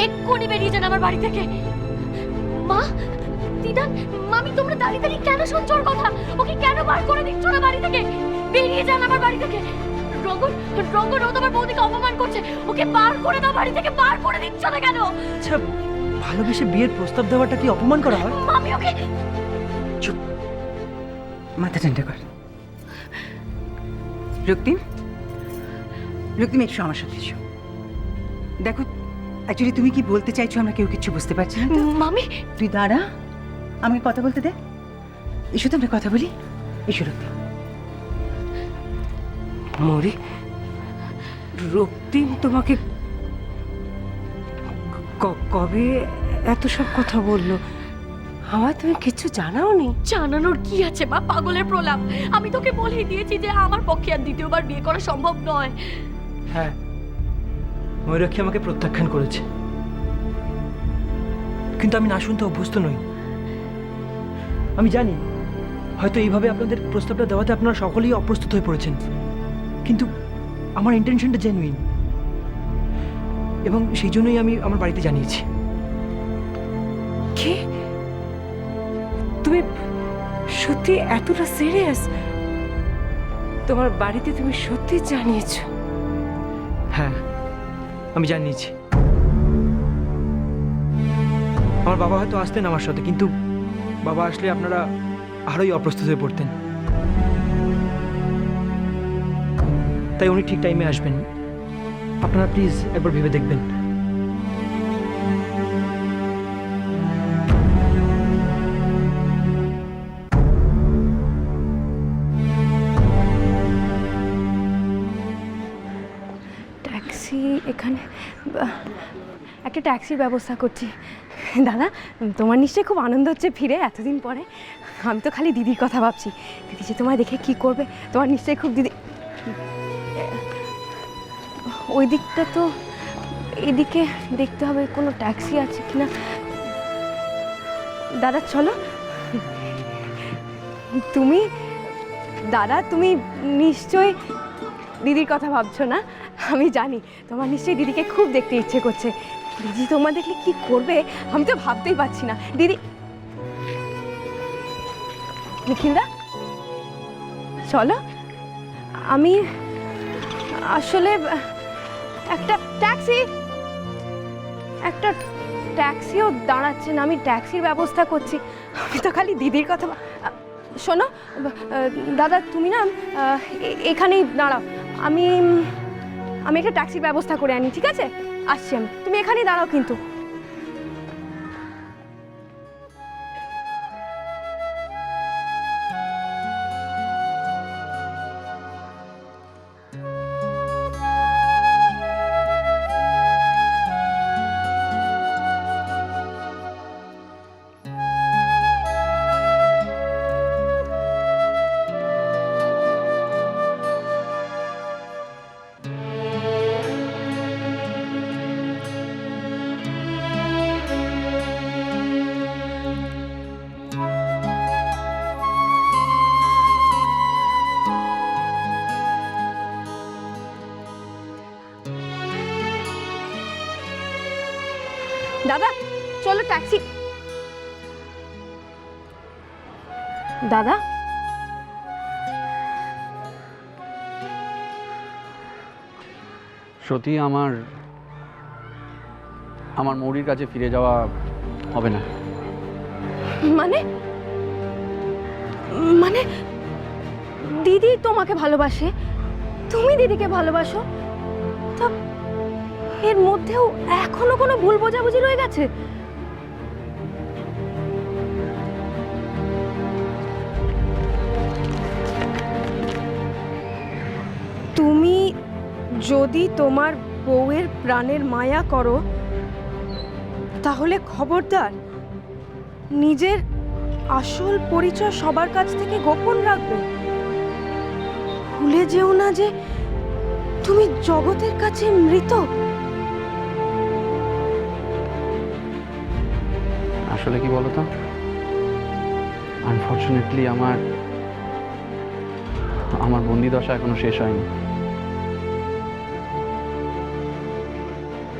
এক্ষুনি বেরিয়ে যান আমার বাড়ি থেকে। মা, দিদান, মামি, তোমরা দাঁড়িয়ে দাঁড়িয়ে কেন শুনছো ওর কথা? ওকে কেন বার করে দিচ্ছ না বাড়ি থেকে? বেরিয়ে যান আমার বাড়ি থেকে। রঙ্গন, রঙ্গন, ও তোমার বৌদিকে অপমান করছে। ওকে বার করে দাও বাড়ি থেকে। বার করে দিচ্ছ না কেন? আচ্ছা, ভালোবেসে বিয়ের প্রস্তাব দেওয়াটা কি অপমান করা হয়? মামি, ওকে চুপ, মাথা ঠান্ডা কর। রক্তিম, রক্তিম, এসো আমার সাথে এসো। দেখো, অ্যাকচুয়ালি তুমি কি বলতে চাইছো আমরা কেউ কিছু বুঝতে পারছি না তো। মামি, তুই দাঁড়া, আমাকে কথা বলতে দে। এসো তো আমরা কথা বলি। এসো রক্তিম। মরি, রক্তিম তোমাকে কবে এত সব কথা বললো? আমার তুমি কিছু জানাওনি? জানানোর কি আছে মা? পাগলের প্রলাপ। আমি তোকে বলেই দিয়েছি যে আমার পক্ষে আর দ্বিতীয়বার বিয়ে করা সম্ভব নয়। হ্যাঁ, ময়ূরাক্ষী আমাকে প্রত্যাখ্যান করেছে, কিন্তু আমি না শুনতে অভ্যস্ত নই। আমি জানি হয়তো এইভাবে আপনাদের প্রস্তাবটা দেওয়াতে আপনারা সকলেই অপ্রস্তুত হয়ে পড়েছেন, কিন্তু আমার ইন্টেনশনটা জেনুইন এবং সেই জন্যই আমি আমার বাড়িতে জানিয়েছি। কি? তুমি সত্যি এতটা সিরিয়াস? তোমার বাড়িতে তুমি সত্যি জানিয়েছো? হ্যাঁ, আমি জানিয়েছি। আমার বাবা হয়তো আসতেন আমার সাথে, কিন্তু বাবা আসলে আপনারা আরোই অপ্রস্তুত হয়ে পড়তেন, তাই উনি ঠিক টাইমে আসবেন। আপনারা প্লিজ একবার ভেবে দেখবেন। ট্যাক্সি এখানে, একটা ট্যাক্সির ব্যবস্থা করছি। দাদা, তোমার নিশ্চয়ই খুব আনন্দ হচ্ছে ফিরে এতদিন পরে। আমি তো খালি দিদির কথা ভাবছি। দিদি যে তোমায় দেখে কি করবে, তোমার নিশ্চয়ই খুব দিদি। ওই দিকটা তো, এদিকে দেখতে হবে কোনো ট্যাক্সি আছে কিনা। দাদা চলো। তুমি দাদা, তুমি নিশ্চয়ই দিদির কথা ভাবছো না? আমি জানি তোমার নিশ্চয়ই দিদিকে খুব দেখতে ইচ্ছে করছে। দিদি তোমার দেখলে কি করবে আমি তো ভাবতেই পারছি না। দিদি, নিখিলদা চলো। আমি আসলে একটা ট্যাক্সিও দাঁড়াচ্ছে না, আমি ট্যাক্সির ব্যবস্থা করছি। আমি তো খালি দিদির কথা শোনো দাদা, তুমি না এখানেই দাঁড়াও। আমি একটা ট্যাক্সির ব্যবস্থা করে আনি, ঠিক আছে? আসছি আমি, তুমি এখানেই দাঁড়াও কিন্তু। দাদা চলো ট্যাক্সি। দাদা, সত্যি আমার মৌরির কাছে ফিরে যাওয়া হবে না। মানে মানে দিদি তোমাকে ভালোবাসে, তুমি দিদিকে ভালোবাসো, তা এর মধ্যেও এখনো কোনো ভুল বোঝাবুঝি রয়ে গেছে? তুমি যদি তোমার বউয়ের প্রাণের মায়া করো তাহলে খবরদার নিজের আসল পরিচয় সবার কাছ থেকে গোপন রাখবে। ভুলে যেও না যে তুমি জগতের কাছে মৃত। আসলে কি বলতো, আনফর্চুনেটলি আমার বন্দি দশা এখনো শেষ হয়নি।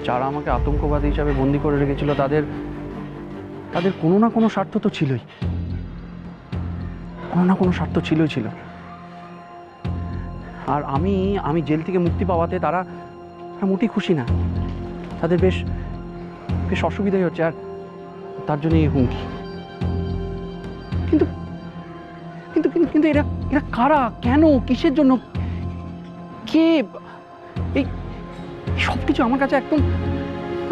যারা আমাকে আতঙ্কবাদী হিসাবে বন্দি করে রেখেছিল তাদের তাদের কোনো না কোনো স্বার্থ তো ছিলই, কোনো না কোনো স্বার্থ ছিল। আর আমি জেল থেকে মুক্তি পাওয়াতে তারা মোটেই খুশি না, তাদের বেশ বেশ অসুবিধাই হচ্ছে, আর তার জন্য এই হুমকি। কিন্তু কিন্তু কিন্তু এরা এরা কারা, কেন, কিসের জন্য, কে, এই সব কিছু আমার কাছে একদম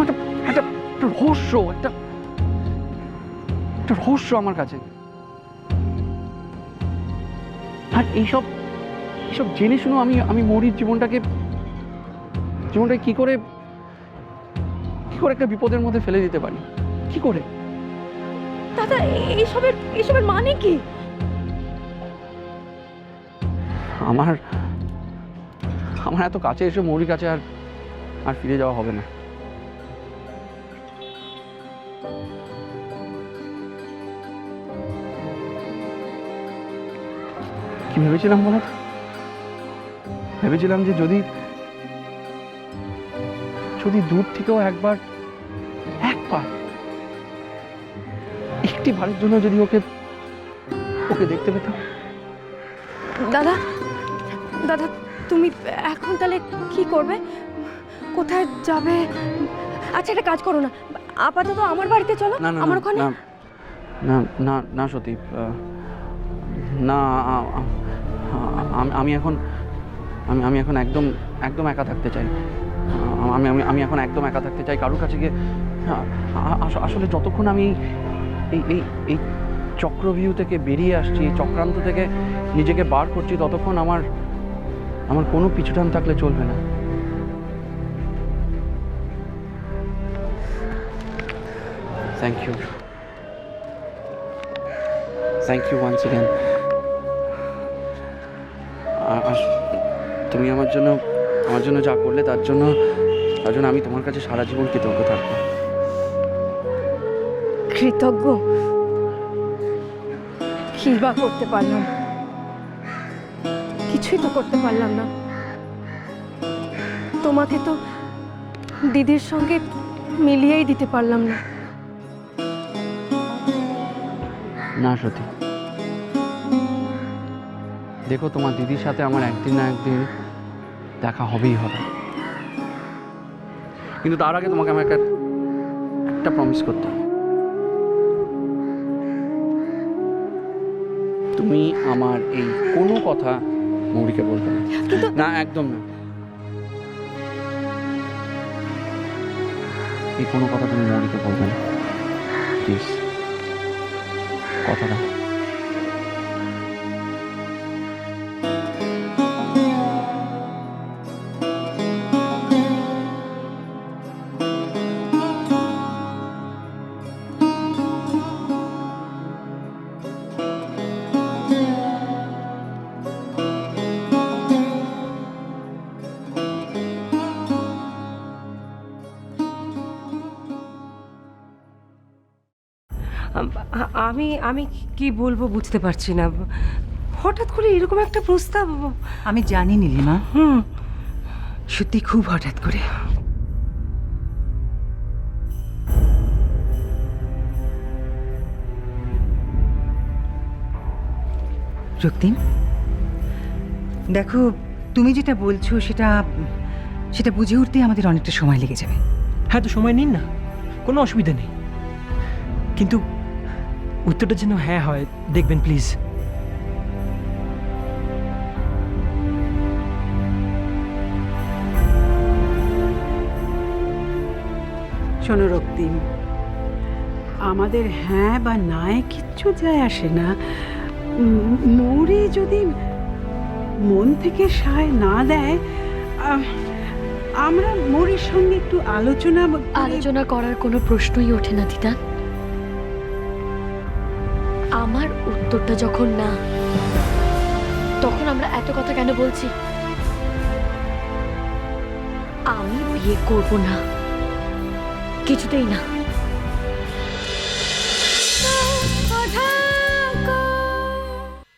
একটা একটা রহস্য, একটা রহস্য আমার কাছে। আর এইসব জেনে শুনো আমি মৌরির জীবনটাকে কি করে একটা বিপদের মধ্যে ফেলে দিতে পারি, কি করে? দাদা এইসবের মানে কি? আমার এত কাছে এসে মৌরির কাছে আর ফিরে যাওয়া হবে না। কি ভেবেছিলাম বলো তো? ভেবেছিলাম যে যদি দূর থেকেও একবার একটি বারের জন্য যদি ওকে দেখতে পেতাম। দাদা দাদা তুমি এখন তাহলে কি করবে, কোথায় যাবে? আচ্ছা একটা কাজ করো না, আপাতত আমার বাড়িতে চলো। না না আমার ওখানে না না না না সত্যি না, আমি এখন একদম একা থাকতে চাই। আমি এখন একদম একা থাকতে চাই, কারোর কাছে গিয়ে। আসলে যতক্ষণ আমি এই চক্রভিউ থেকে বেরিয়ে আসছি, চক্রান্ত থেকে নিজেকে বার করছি, ততক্ষণ আমার কোনো পিছুটান থাকলে চলবে না। Thank you once again. তুমি আমার জন্য যা করলে তার জন্য আমি তোমার কাছে সারা জীবন কৃতজ্ঞ থাকবো। কৃতজ্ঞ? কি বা করতে পারলাম? কিছুই তো করতে পারলাম না। তোমাকে তো দিদির সঙ্গে মিলিয়েই দিতে পারলাম না। না সত্যি, দেখো তোমার দিদির সাথে আমার একদিন না একদিন দেখা হবেই হবে, কিন্তু তার আগে তোমাকে আমাকে একটা প্রমিস করতে হবে। তুমি আমার এই কোনো কথা মৌরিকে বলবে না। না, একদম না। এই কোনো কথা তুমি মৌরিকে বলবে না, প্লিজ, কথাটা। আমি কি বলবো বুঝতে পারছি না, হঠাৎ করে এরকম একটা প্রস্তাব। আমি জানি নীলিমা, সত্যি খুব হঠাৎ করে। রক্তিম, দেখো তুমি যেটা বলছো সেটা বুঝে উঠতে আমাদের অনেকটা সময় লেগে যাবে। হ্যাঁ, তো সময় নিন না, কোনো অসুবিধা নেই, কিন্তু উত্তরটা যেন হ্যাঁ হয়, দেখবেন প্লিজ। শোনো রক্তিম, আমাদের হ্যাঁ বা নায় কিচ্ছু যায় আসে না। মৌরি যদি মন থেকে সায় না দেয়, আমরা মৌরির সঙ্গে একটু আলোচনা করার কোনো প্রশ্নই ওঠে না দিদা। আমার উত্তরটা যখন না, তখন আমরা এত কথা কেন বলছি? আমি বিয়ে করব না, কিছুতেই না।